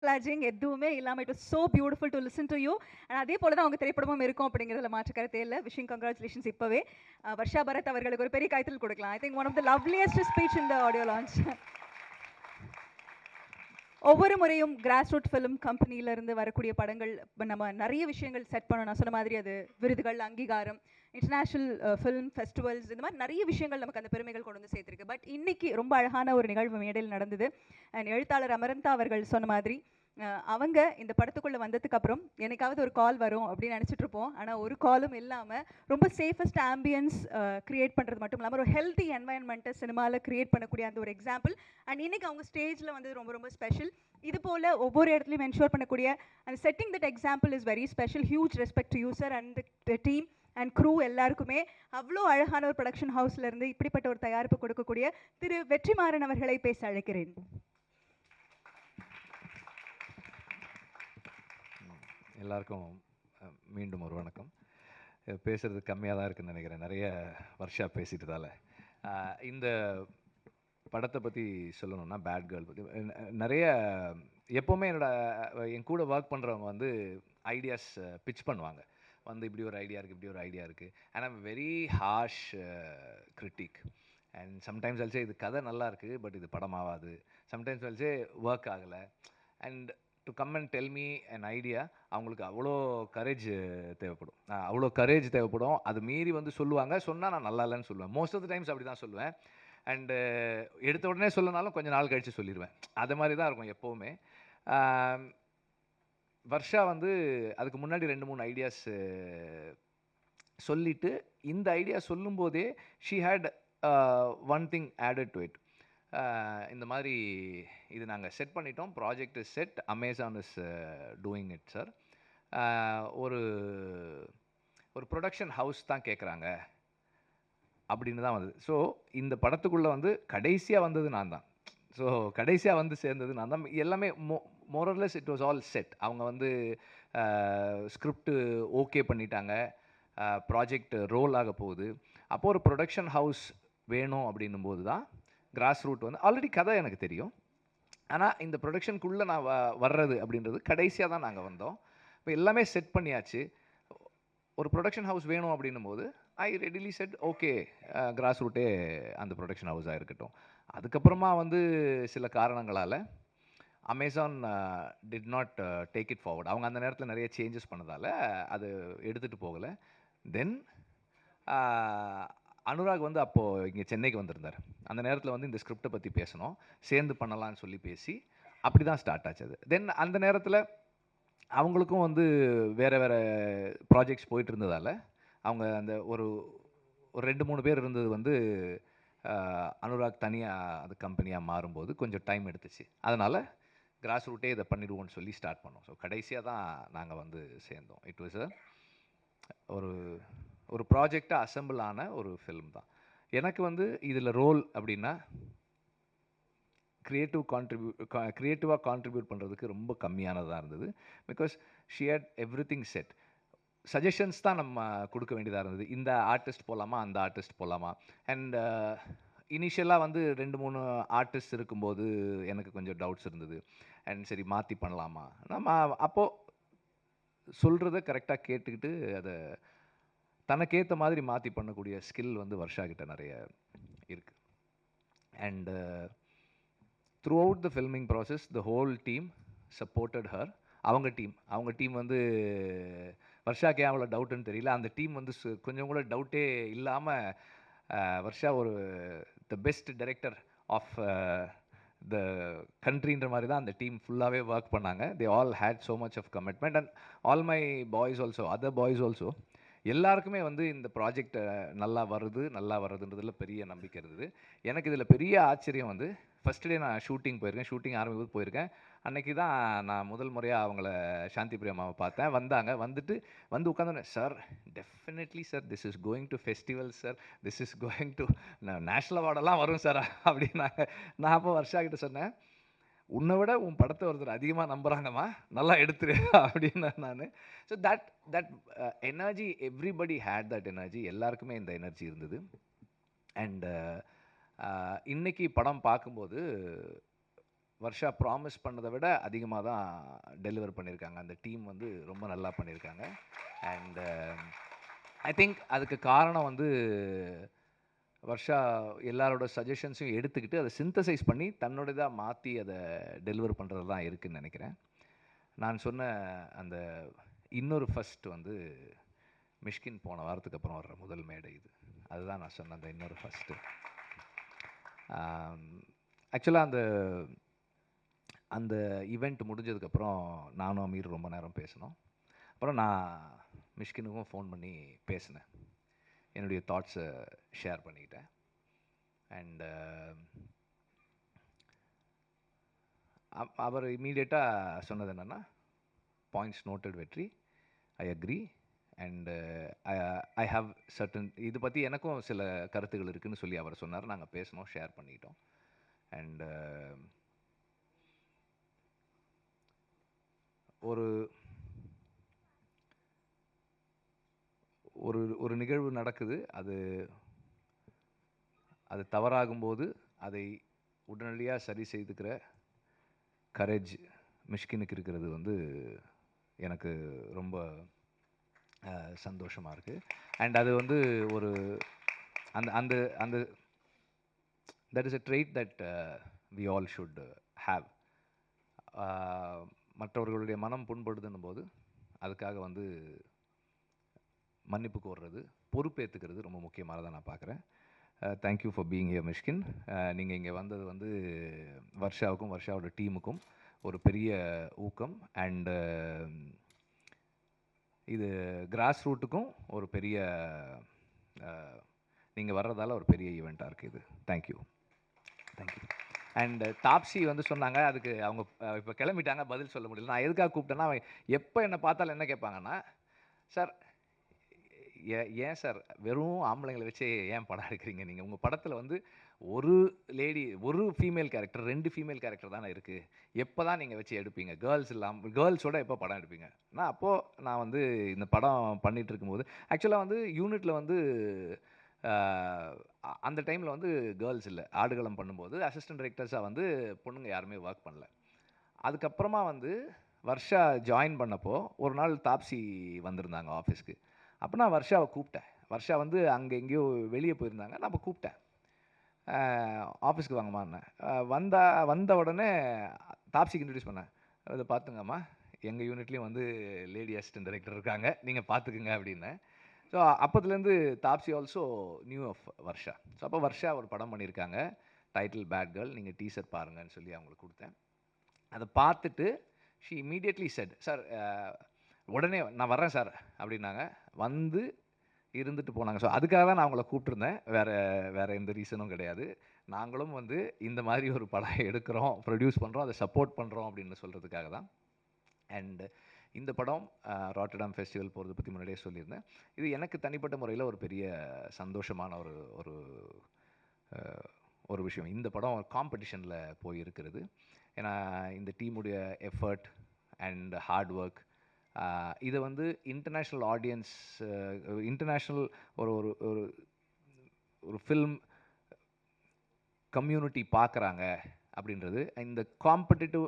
பிளாஜிங் எதுவுமே இல்லாமல் it was so beautiful to listen to you. And அதே போல தான் அவங்க திரைப்படமும் இருக்கும் அப்படிங்கிறதுல மாற்று கருத்தே இல்லை. விஷிங் கங்க்ராச்சுலேஷன்ஸ் இப்போவே. வர்ஷா பரத் அவர்களுக்கு ஒரு பெரிய கைத்தல் கொடுக்கலாம். I think one of the loveliest speech in the audio launch. ஒவ்வொரு முறையும் கிராஸ் ரூட் ஃபிலிம் கம்பெனியிலேருந்து வரக்கூடிய படங்கள் நம்ம நிறைய விஷயங்கள் செட் பண்ணணும். நான் சொன்ன மாதிரி அது விருதுகள், அங்கீகாரம், இன்டர்நேஷ்னல் ஃபிலிம் ஃபெஸ்டிவல்ஸ், இந்த மாதிரி நிறைய விஷயங்கள் நமக்கு அந்த பெருமைகள் கொண்டு வந்து சேர்த்துருக்கு. பட் இன்னைக்கு ரொம்ப அழகான ஒரு நிகழ்வு மேடையில் நடந்தது. அண்ட் எழுத்தாளர் அமரந்தா அவர்கள் சொன்ன மாதிரி அவங்க இந்த படத்துக்குள்ளே வந்ததுக்கு அப்புறம் எனக்காவது ஒரு கால் வரும் அப்படின்னு நினச்சிட்டு இருப்போம். ஆனால் ஒரு காலும் இல்லாமல் ரொம்ப சேஃபஸ்ட் ஆம்பியன்ஸ் க்ரியேட் பண்ணுறது மட்டும் இல்லாமல் ஒரு ஹெல்த்தி என்வாயன்மெண்ட்டை சினிமாவில் க்ரியேட் பண்ணக்கூடிய அந்த ஒரு எக்ஸாம்பிள். அண்ட் இன்றைக்கி அவங்க ஸ்டேஜில் வந்து ரொம்ப ரொம்ப ஸ்பெஷல். இது போல் ஒவ்வொரு இடத்துலையும் என்ஷோர் பண்ணக்கூடிய அந்த setting that example is very special. Huge respect to you sir and the team and crew எல்லாருக்குமே. அவ்வளோ அழகான ஒரு ப்ரொடக்ஷன் ஹவுஸ்லேருந்து இப்படிப்பட்ட ஒரு தயாரிப்பு கொடுக்கக்கூடிய திரு வெற்றிமாறன் அவர்களை பேச அழைக்கிறேன். எல்லாருக்கும் மீண்டும் ஒரு வணக்கம். பேசுகிறது கம்மியாக தான் இருக்குதுன்னு நினைக்கிறேன், நிறைய வருஷா பேசிட்டதால. இந்த படத்தை பற்றி சொல்லணும்னா, பேட் கேர்ள் பற்றி நிறைய எப்போவுமே என் கூட ஒர்க் பண்ணுறவங்க வந்து ஐடியாஸ் பிச் பண்ணுவாங்க. வந்து இப்படி ஒரு ஐடியா இருக்குது, இப்படி ஒரு ஐடியா இருக்குது. And I'm very harsh critic. And sometimes also இது கதை நல்லா இருக்குது, பட் இது படமாகாது. சம்டைம்ஸ் ஆல்சோ ஒர்க் ஆகலை. And to come and tell me an idea, அவங்களுக்கு அவ்வளோ கரேஜ் தேவைப்படும். அவ்வளோ கரேஜ் தேவைப்படும். அது மீறி வந்து சொல்லுவாங்க. சொன்னால் நான் நல்லா இல்லைன்னு சொல்லுவேன். மோஸ்ட் ஆஃப் த டைம்ஸ் அப்படி தான் சொல்லுவேன். அண்டு எடுத்த உடனே சொல்லனாலும் கொஞ்சம் நாள் கழித்து சொல்லிடுவேன். அது மாதிரி தான் இருக்கும் எப்போவுமே. வர்ஷா வந்து அதுக்கு முன்னாடி 2-3 ஐடியாஸ் சொல்லிவிட்டு, இந்த ஐடியா சொல்லும்போதே she had one thing added to it. இந்த மாதிரி இது நாங்கள் செட் பண்ணிட்டோம், project is set, Amazon is doing it sir. ஒரு ஒரு ப்ரொடக்ஷன் ஹவுஸ் தான் கேட்குறாங்க அப்படின்னு தான் வந்தது. ஸோ இந்த படத்துக்குள்ளே வந்து கடைசியாக வந்தது நான் தான். ஸோ கடைசியாக வந்து சேர்ந்தது நான் தான். எல்லாமே more or less it was all set. அவங்க வந்து ஸ்கிரிப்டு ஓகே பண்ணிட்டாங்க, ப்ராஜெக்ட் ரோல் ஆக போகுது. அப்போது ஒரு ப்ரொடக்ஷன் ஹவுஸ் வேணும் அப்படின்னும் போது தான் கிராஸ் ரூட் வந்து ஆல்ரெடி கதை எனக்கு தெரியும். ஆனால் இந்த ப்ரொடக்ஷனுக்குள்ளே நான் வர்றது அப்படின்றது கடைசியாக தான் நாங்கள் வந்தோம். இப்போ எல்லாமே செட் பண்ணியாச்சு. ஒரு ப்ரொடக்ஷன் ஹவுஸ் வேணும் அப்படின்னும் போது ஐ ரெடிலி செட் ஓகே, கிராஸ் ரூட்டே அந்த ப்ரொடக்ஷன் ஹவுஸாக இருக்கட்டும். அதுக்கப்புறமா வந்து சில காரணங்களால் Amazon did not take it forward. அவங்க அந்த நேரத்தில் நிறைய சேஞ்சஸ் பண்ணதால் அது எடுத்துகிட்டு போகலை. தென் அனுராக் வந்து அப்போது இங்கே சென்னைக்கு வந்திருந்தார். அந்த நேரத்தில் வந்து இந்த ஸ்கிரிப்டை பற்றி பேசணும், சேர்ந்து பண்ணலான்னு சொல்லி பேசி அப்படி தான் ஸ்டார்ட் ஆச்சு அது. தென் அந்த நேரத்தில் அவங்களுக்கும் வந்து வேறு வேறு ப்ராஜெக்ட்ஸ் போயிட்டு இருந்ததால் அவங்க அந்த ஒரு 2-3 பேர் இருந்தது வந்து அனுராக் தனியாக அது கம்பெனியாக மாறும்போது கொஞ்சம் டைம் எடுத்துச்சு. அதனால் கிராஸ் ரூட்டே இதை பண்ணிடுவோன்னு சொல்லி ஸ்டார்ட் பண்ணோம். ஸோ கடைசியாக தான் நாங்கள் வந்து சேர்ந்தோம். இட் வாஸ் ஒரு ஒரு ப்ராஜெக்டாக அசம்பிள் ஆன ஒரு ஃபிலிம் தான். எனக்கு வந்து இதில் ரோல் அப்படின்னா க்ரியேட்டிவாக கான்ட்ரிபியூட் பண்ணுறதுக்கு ரொம்ப கம்மியானதாக இருந்தது. Because she had everything set. Suggestions தான் நம்ம கொடுக்க வேண்டியதாக இருந்தது. இந்த ஆர்டிஸ்ட் போகலாமா, அந்த ஆர்டிஸ்ட் போகலாமா. அண்ட் இனிஷியலாக வந்து 2-3 ஆர்டிஸ்ட் இருக்கும்போது எனக்கு கொஞ்சம் டவுட்ஸ் இருந்தது. அண்ட் சரி மாற்றி பண்ணலாமா, நம்ம அப்போது சொல்கிறத கரெக்டாக கேட்டுக்கிட்டு அதை தனக்கேற்ற மாதிரி மாற்றி பண்ணக்கூடிய ஸ்கில் வந்து வர்ஷா கிட்ட நிறைய இருக்குது. And through out the filming process the whole team supported her. அவங்க டீம் வந்து வர்ஷாக்கே அவ்வளோ டவுட்டுன்னு தெரியல, அந்த டீம் வந்து கொஞ்சம் கூட டவுட்டே இல்லாமல் வர்ஷா ஒரு the best director of the கண்ட்ரின்ற மாதிரி தான் அந்த டீம் ஃபுல்லாகவே ஒர்க் பண்ணாங்க. They all had so much of commitment. And all my boys also, other boys also, எல்லாருக்குமே வந்து இந்த ப்ராஜெக்ட் நல்லா வருதுன்றதுல பெரிய நம்பிக்கை இருந்தது. எனக்கு இதில் பெரிய ஆச்சரியம் வந்து ஃபஸ்ட் டே நான் ஷூட்டிங் போயிருக்கேன், ஷூட்டிங் ஆரம்பிக்கும்போது போயிருக்கேன். அன்றைக்கி தான் நான் முதல் முறையாக அவங்கள சாந்தி பிரியமாவை பார்த்தேன். வந்துட்டு உட்காந்தோன்னே, sir definitely sir this is going to festival sir, this is going to national அவார்டெல்லாம் வரும் சார் அப்படின்னாங்க. நான் அப்போ வர்ஷா கிட்ட சொன்னேன், உன்னை விட உன் படத்தை ஒருத்தர் அதிகமாக நம்புகிறாங்கம்மா, நல்லா எடுத்துரு அப்படின்னு நான். So that energy, everybody had that energy. எல்லாருக்குமே இந்த எனர்ஜி இருந்தது. அண்ட் இன்னைக்கு படம் பார்க்கும்போது வர்ஷா ப்ராமிஸ் பண்ணதை விட அதிகமாக தான் டெலிவர் பண்ணியிருக்காங்க. அந்த டீம் வந்து ரொம்ப நல்லா பண்ணியிருக்காங்க. அண்ட் ஐ திங்க் அதுக்கு காரணம் வந்து வர்ஷா எல்லாரோட சஜஷன்ஸையும் எடுத்துக்கிட்டு அதை சிந்தசைஸ் பண்ணி தன்னோடதாக மாற்றி அதை டெலிவர் பண்ணுறது தான் இருக்குதுன்னு நினைக்கிறேன். நான் சொன்ன அந்த இன்னொரு ஃபர்ஸ்ட் வந்து மிஷ்கின் போன வாரத்துக்கு அப்புறம் வர்ற முதல் மேடை இது. அதுதான் நான் சொன்ன அந்த இன்னொரு ஃபர்ஸ்ட்டு. ஆக்சுவலாக அந்த ஈவெண்ட் முடிஞ்சதுக்கப்புறம் நானும் அமீர் ரொம்ப நேரம் பேசினோம். அப்புறம் நான் மிஷ்கினுக்கும் ஃபோன் பண்ணி பேசினேன். என்னுடைய தாட்ஸை ஷேர் பண்ணிக்கிட்டேன். அண்ட் அவர் இமீடியட்டாக சொன்னது என்னென்னா, பாயிண்ட்ஸ் நோட்டட் வெற்றி, I agree and I have certain, இது பற்றி எனக்கும் சில கருத்துக்கள் இருக்குதுன்னு சொல்லி அவர் சொன்னார். நாங்கள் பேசினோம், ஷேர் பண்ணிக்கிட்டோம். அண்ட் ஒரு ஒரு ஒரு நிகழ்வு நடக்குது. அது தவறாகும்போது அதை உடனடியாக சரி செய்துக்கிற கரேஜ் மிஷ்கினுக்கு இருக்கிறது வந்து எனக்கு ரொம்ப சந்தோஷமாக இருக்குது. அண்ட் அது வந்து ஒரு அந்த அந்த அந்த that is a trait that we all should have. மற்றவர்களுடைய மனம் புண்படுதுன்னும் போது அதுக்காக வந்து மன்னிப்பு கோர்றது, பொறுப்பேற்றுக்கிறது ரொம்ப முக்கியமானதாக நான் பார்க்குறேன். Thank you for being here Mysskin. நீங்கள் இங்கே வந்தது வந்து வர்ஷாவுக்கும் வர்ஷாவோட டீமுக்கும் ஒரு பெரிய ஊக்கம். அண்டு இது கிராஸ் ரூட்டுக்கும் ஒரு பெரிய, நீங்கள் வர்றதால ஒரு பெரிய ஈவெண்ட்டாக இருக்குது இது. தேங்க்யூ. அண்ட் தாப்சி வந்து சொன்னாங்க, அதுக்கு அவங்க இப்போ கிளம்பிட்டாங்க, பதில் சொல்ல முடியல. நான் எதுக்காக கூப்பிட்டேன்னா, எப்போ என்னை பார்த்தாலும் என்ன கேட்பாங்கன்னா, சார் ஏன் சார் வெறும் ஆம்பளைங்களை வச்சு ஏன் படம் எடுக்கிறீங்க? நீங்கள் உங்கள் படத்தில் வந்து ஒரு லேடி, ஒரு ஃபீமேல் கேரக்டர், 2 ஃபீமேல் கேரக்டர் தானே இருக்குது. எப்போ தான் நீங்கள் வச்சு எடுப்பீங்க? கேர்ள்ஸ் இல்லாமல், கேர்ள்ஸோட எப்போ படம் எடுப்பீங்க? நான் வந்து இந்த படம் பண்ணிகிட்டு இருக்கும்போது ஆக்சுவலாக வந்து யூனிட்டில் வந்து அந்த டைமில் வந்து கேர்ள்ஸ் இல்லை. ஆடுகளம் பண்ணும்போது அசிஸ்டன்ட் டைரக்டர்ஸாக வந்து பொண்ணுங்க யாருமே ஒர்க் பண்ணல. அதுக்கப்புறமா வந்து வர்ஷா ஜாயின் பண்ணப்போ ஒரு நாள் தாப்சி வந்திருந்தாங்க ஆஃபீஸ்க்கு. அப்போ நான் வர்ஷாவை கூப்பிட்டேன். வர்ஷா வந்து அங்கே எங்கேயோ வெளியே போயிருந்தாங்க. நான் அப்போ கூப்பிட்டேன், ஆஃபீஸ்க்கு வாங்கம்மான்னேன். வந்த உடனே தாப்சிக்கு இன்ட்ரடியூஸ் பண்ணேன். அதை பார்த்துங்கம்மா, எங்கள் யூனிட்லேயும் வந்து லேடி அசிஸ்டன்ட் டைரக்டர் இருக்காங்க, நீங்கள் பார்த்துக்குங்க அப்படின்னேன். ஸோ அப்போதுலேருந்து Taapsee also knew of Varsha. So அப்போ வர்ஷா ஒரு படம் பண்ணியிருக்காங்க, டைட்டில் பேட் கேர்ள், நீங்கள் டீசர் பாருங்கன்னு சொல்லி அவங்களுக்கு கொடுத்தேன். அதை பார்த்துட்டு ஷி இமீடியட்லி செட், சார் உடனே நான் வர்றேன் சார் அப்படின்னாங்க. வந்து இருந்துட்டு போனாங்க. ஸோ அதுக்காக தான் நான் அவங்கள கூப்பிட்டுருந்தேன், வேறு எந்த ரீசனும் கிடையாது. நாங்களும் வந்து இந்த மாதிரி ஒரு படம் எடுக்கிறோம், ப்ரொடியூஸ் பண்ணுறோம், அதை சப்போர்ட் பண்ணுறோம் அப்படின்னு சொல்கிறதுக்காக தான். அண்டு இந்த படம் ராட்டர்டாம் ஃபெஸ்டிவல் போகிறத பற்றி முன்னாடியே சொல்லியிருந்தேன். இது எனக்கு தனிப்பட்ட முறையில் ஒரு பெரிய சந்தோஷமான ஒரு ஒரு விஷயம். இந்த படம் காம்படிஷனில் போய் இருக்கிறது. ஏன்னா இந்த டீமுடைய எஃபர்ட் அண்ட் ஹார்ட் ஒர்க், இதை வந்து இன்டர்நேஷ்னல் ஆடியன்ஸ், இன்டர்நேஷ்னல் ஒரு ஒரு ஒரு ஒரு ஃபில்ம் கம்யூனிட்டி பார்க்குறாங்க அப்படின்றது, இந்த காம்படிட்டிவ்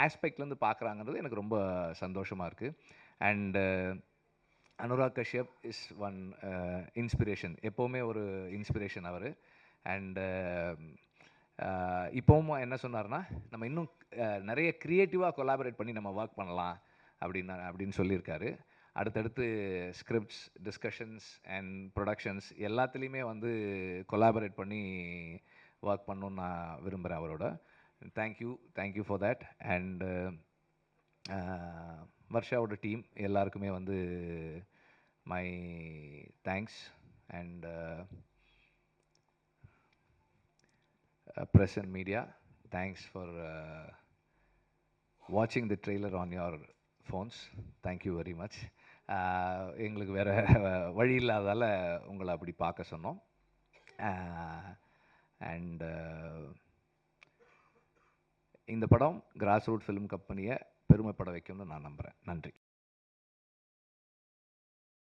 ஆஸ்பெக்ட்லேருந்து பார்க்குறாங்கன்றது எனக்கு ரொம்ப சந்தோஷமாக இருக்குது. And Anurag Kashyap is one inspiration, எப்போவுமே ஒரு இன்ஸ்பிரேஷன் அவர். அண்டு இப்போவும் என்ன சொன்னார்னா, நம்ம இன்னும் நிறைய க்ரியேட்டிவாக கொலாபரேட் பண்ணி நம்ம ஒர்க் பண்ணலாம் அப்படின்னு சொல்லியிருக்காரு. அடுத்தடுத்து ஸ்கிரிப்ட்ஸ், டிஸ்கஷன்ஸ் அண்ட் ப்ரொடக்ஷன்ஸ் எல்லாத்துலேயுமே வந்து கொலாபரேட் பண்ணி ஒர்க் பண்ணணுன்னு நான் விரும்புகிறேன் அவரோட. Thank you for that. அண்டு வர்ஷாவோட டீம் எல்லாருக்குமே வந்து my thanks. And press and media, thanks for watching the trailer on your phones. Thank you very much. எங்களுக்கு வேறு வழி இல்லாதால் உங்களை அப்படி பார்க்க சொன்னோம். அண்ட் இந்த படம் கிராஸ் ரூட் ஃபிலிம் கம்பெனியை பெருமைப்பட வைக்கும்னு நான் நம்புகிறேன். நன்றி.